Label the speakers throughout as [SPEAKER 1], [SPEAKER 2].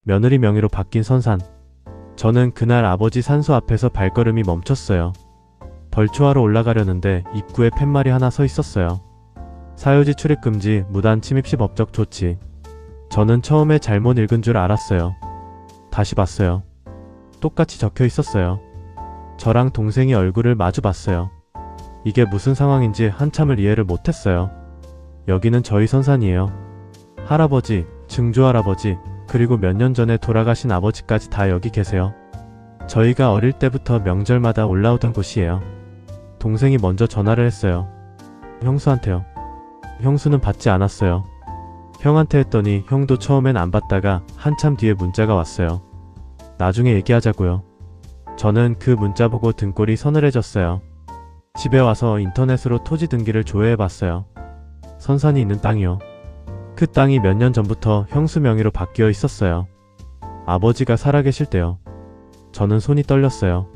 [SPEAKER 1] 며느리 명의로 바뀐 선산. 저는 그날 아버지 산소 앞에서 발걸음이 멈췄어요. 벌초하러 올라가려는데 입구에 팻말이 하나 서 있었어요. 사유지 출입금지, 무단 침입 시 법적 조치. 저는 처음에 잘못 읽은 줄 알았어요. 다시 봤어요. 똑같이 적혀 있었어요. 저랑 동생이 얼굴을 마주 봤어요. 이게 무슨 상황인지 한참을 이해를 못했어요. 여기는 저희 선산이에요. 할아버지, 증조할아버지, 그리고 몇 년 전에 돌아가신 아버지까지 다 여기 계세요. 저희가 어릴 때부터 명절마다 올라오던 곳이에요. 동생이 먼저 전화를 했어요. 형수한테요. 형수는 받지 않았어요. 형한테 했더니 형도 처음엔 안 받다가 한참 뒤에 문자가 왔어요. 나중에 얘기하자고요. 저는 그 문자 보고 등골이 서늘해졌어요. 집에 와서 인터넷으로 토지 등기를 조회해봤어요. 선산이 있는 땅이요. 그 땅이 몇 년 전부터 형수 명의로 바뀌어 있었어요. 아버지가 살아계실 때요. 저는 손이 떨렸어요.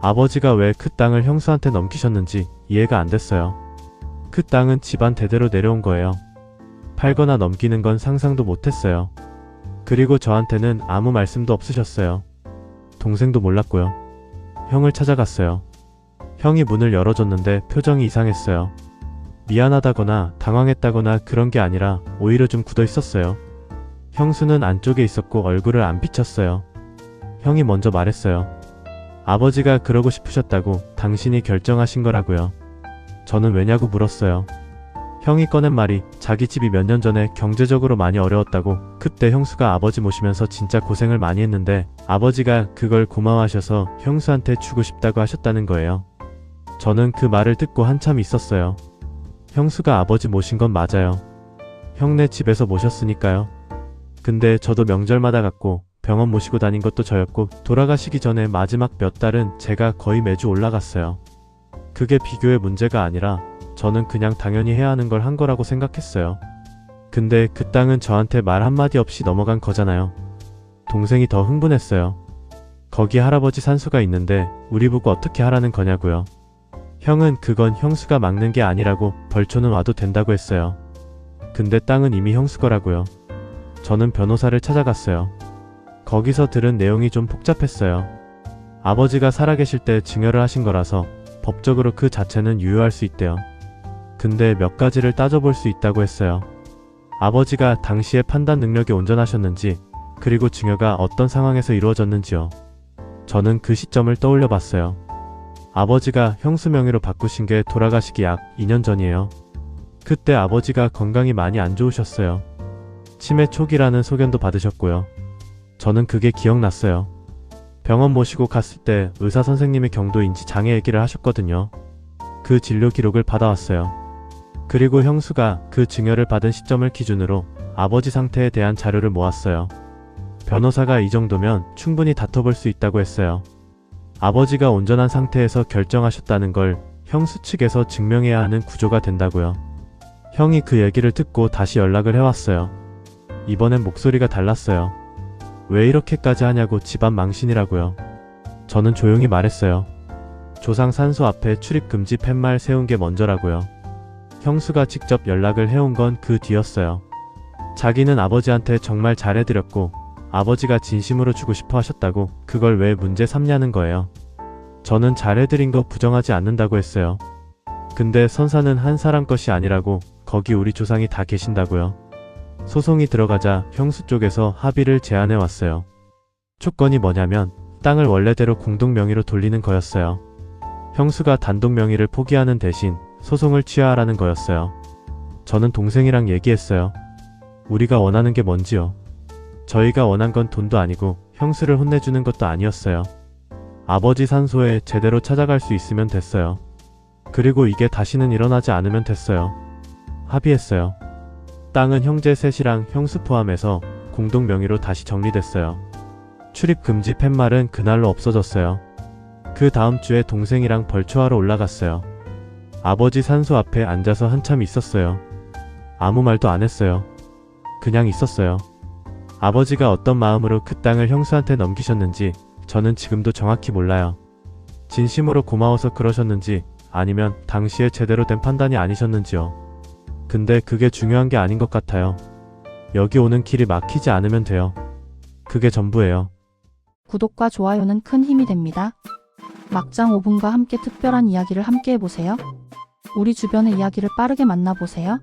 [SPEAKER 1] 아버지가 왜 그 땅을 형수한테 넘기셨는지 이해가 안 됐어요. 그 땅은 집안 대대로 내려온 거예요. 팔거나 넘기는 건 상상도 못했어요. 그리고 저한테는 아무 말씀도 없으셨어요. 동생도 몰랐고요. 형을 찾아갔어요. 형이 문을 열어줬는데 표정이 이상했어요. 미안하다거나 당황했다거나 그런 게 아니라 오히려 좀 굳어 있었어요. 형수는 안쪽에 있었고 얼굴을 안 비쳤어요. 형이 먼저 말했어요. 아버지가 그러고 싶으셨다고 당신이 결정하신 거라고요. 저는 왜냐고 물었어요. 형이 꺼낸 말이 자기 집이 몇 년 전에 경제적으로 많이 어려웠다고, 그때 형수가 아버지 모시면서 진짜 고생을 많이 했는데 아버지가 그걸 고마워하셔서 형수한테 주고 싶다고 하셨다는 거예요. 저는 그 말을 듣고 한참 있었어요. 형수가 아버지 모신 건 맞아요. 형네 집에서 모셨으니까요. 근데 저도 명절마다 갔고 병원 모시고 다닌 것도 저였고 돌아가시기 전에 마지막 몇 달은 제가 거의 매주 올라갔어요. 그게 비교의 문제가 아니라 저는 그냥 당연히 해야 하는 걸 한 거라고 생각했어요. 근데 그 땅은 저한테 말 한마디 없이 넘어간 거잖아요. 동생이 더 흥분했어요. 거기 할아버지 산소가 있는데 우리 보고 어떻게 하라는 거냐고요. 형은 그건 형수가 막는 게 아니라고 벌초는 와도 된다고 했어요. 근데 땅은 이미 형수 거라고요. 저는 변호사를 찾아갔어요. 거기서 들은 내용이 좀 복잡했어요. 아버지가 살아계실 때 증여를 하신 거라서 법적으로 그 자체는 유효할 수 있대요. 근데 몇 가지를 따져볼 수 있다고 했어요. 아버지가 당시에 판단 능력이 온전하셨는지, 그리고 증여가 어떤 상황에서 이루어졌는지요. 저는 그 시점을 떠올려 봤어요. 아버지가 형수 명의로 바꾸신 게 돌아가시기 약 2년 전이에요. 그때 아버지가 건강이 많이 안 좋으셨어요. 치매 초기라는 소견도 받으셨고요. 저는 그게 기억났어요. 병원 모시고 갔을 때 의사 선생님이 경도인지 장애 얘기를 하셨거든요. 그 진료 기록을 받아왔어요. 그리고 형수가 그 증여를 받은 시점을 기준으로 아버지 상태에 대한 자료를 모았어요. 변호사가 이 정도면 충분히 다퉈볼 수 있다고 했어요. 아버지가 온전한 상태에서 결정하셨다는 걸 형수 측에서 증명해야 하는 구조가 된다고요. 형이 그 얘기를 듣고 다시 연락을 해왔어요. 이번엔 목소리가 달랐어요. 왜 이렇게까지 하냐고, 집안 망신이라고요. 저는 조용히 말했어요. 조상 산소 앞에 출입금지 팻말 세운 게 먼저라고요. 형수가 직접 연락을 해온 건 그 뒤였어요. 자기는 아버지한테 정말 잘해드렸고 아버지가 진심으로 주고 싶어 하셨다고 그걸 왜 문제 삼냐는 거예요. 저는 잘해드린 거 부정하지 않는다고 했어요. 근데 선산은 한 사람 것이 아니라고, 거기 우리 조상이 다 계신다고요. 소송이 들어가자 형수 쪽에서 합의를 제안해 왔어요. 조건이 뭐냐면 땅을 원래대로 공동 명의로 돌리는 거였어요. 형수가 단독 명의를 포기하는 대신 소송을 취하하라는 거였어요. 저는 동생이랑 얘기했어요. 우리가 원하는 게 뭔지요. 저희가 원한 건 돈도 아니고 형수를 혼내주는 것도 아니었어요. 아버지 산소에 제대로 찾아갈 수 있으면 됐어요. 그리고 이게 다시는 일어나지 않으면 됐어요. 합의했어요. 땅은 형제 셋이랑 형수 포함해서 공동 명의로 다시 정리됐어요. 출입 금지 팻말은 그날로 없어졌어요. 그 다음 주에 동생이랑 벌초하러 올라갔어요. 아버지 산소 앞에 앉아서 한참 있었어요. 아무 말도 안 했어요. 그냥 있었어요. 아버지가 어떤 마음으로 그 땅을 형수한테 넘기셨는지 저는 지금도 정확히 몰라요. 진심으로 고마워서 그러셨는지 아니면 당시에 제대로 된 판단이 아니셨는지요. 근데 그게 중요한 게 아닌 것 같아요. 여기 오는 길이 막히지 않으면 돼요. 그게 전부예요.
[SPEAKER 2] 구독과 좋아요는 큰 힘이 됩니다. 막장 5분과 함께 특별한 이야기를 함께 해보세요. 우리 주변의 이야기를 빠르게 만나보세요.